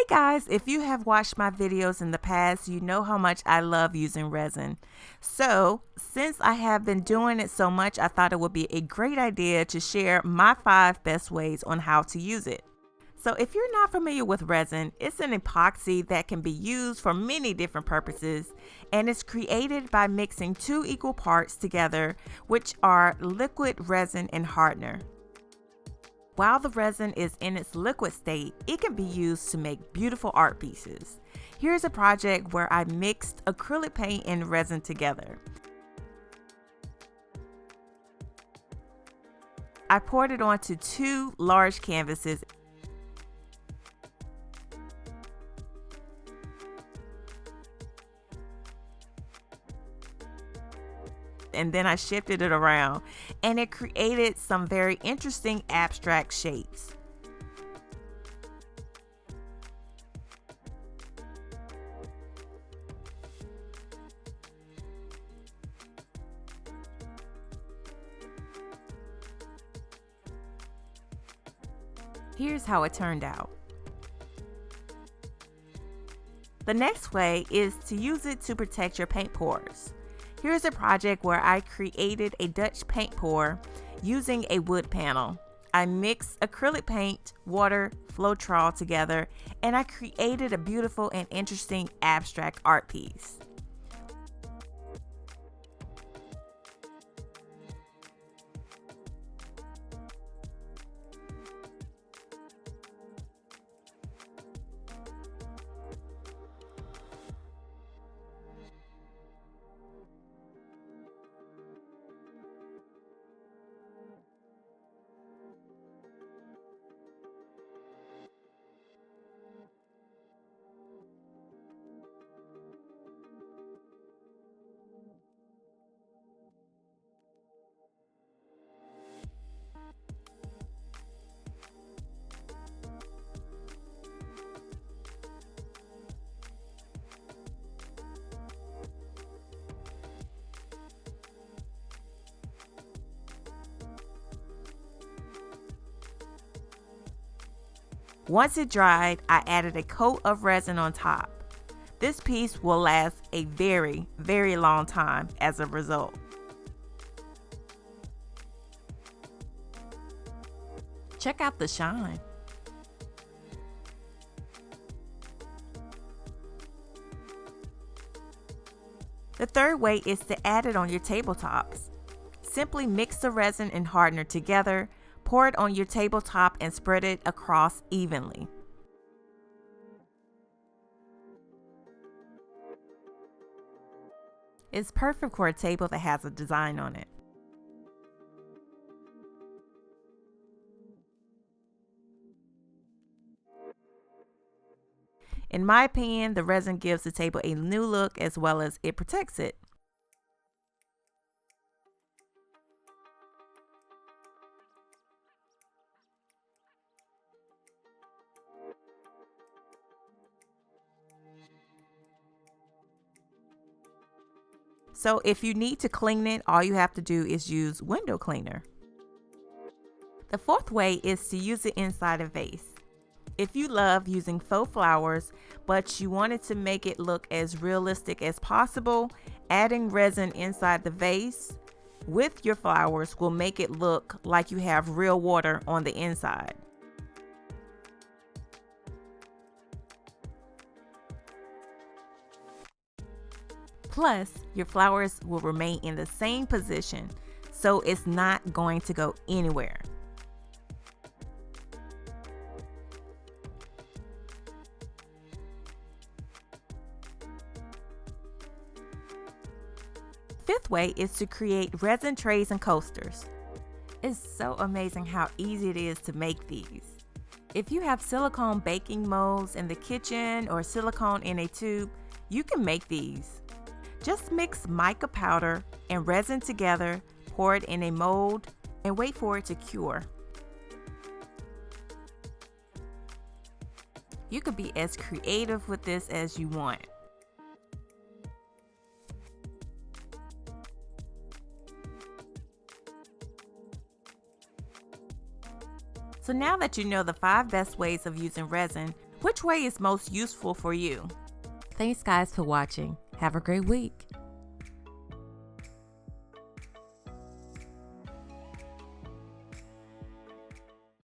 Guys, if you have watched my videos in the past, you know how much I love using resin. So since I have been doing it so much, I thought it would be a great idea to share my 5 best ways on how to use it. So if you're not familiar with resin, it's an epoxy that can be used for many different purposes, and it's created by mixing 2 equal parts together, which are liquid resin and hardener. While the resin is in its liquid state, it can be used to make beautiful art pieces. Here's a project where I mixed acrylic paint and resin together. I poured it onto 2 large canvases. And then I shifted it around, and it created some very interesting abstract shapes. Here's how it turned out. The next way is to use it to protect your paint pores. Here's a project where I created a Dutch paint pour using a wood panel. I mixed acrylic paint, water, Floetrol together, and I created a beautiful and interesting abstract art piece. Once it dried, I added a coat of resin on top. This piece will last a very, very long time as a result. Check out the shine. The third way is to add it on your tabletops. Simply mix the resin and hardener together, pour it on your tabletop, and spread it across evenly. It's perfect for a table that has a design on it. In my opinion, the resin gives the table a new look as well as it protects it. So if you need to clean it, all you have to do is use window cleaner. The fourth way is to use it inside a vase. If you love using faux flowers, but you wanted to make it look as realistic as possible, adding resin inside the vase with your flowers will make it look like you have real water on the inside. Plus, your flowers will remain in the same position, so it's not going to go anywhere. Fifth way is to create resin trays and coasters. It's so amazing how easy it is to make these. If you have silicone baking molds in the kitchen or silicone in a tube, you can make these. Just mix mica powder and resin together, pour it in a mold, and wait for it to cure. You could be as creative with this as you want. So now that you know the 5 best ways of using resin, Which way is most useful for you? Thanks guys for watching. Have a great week.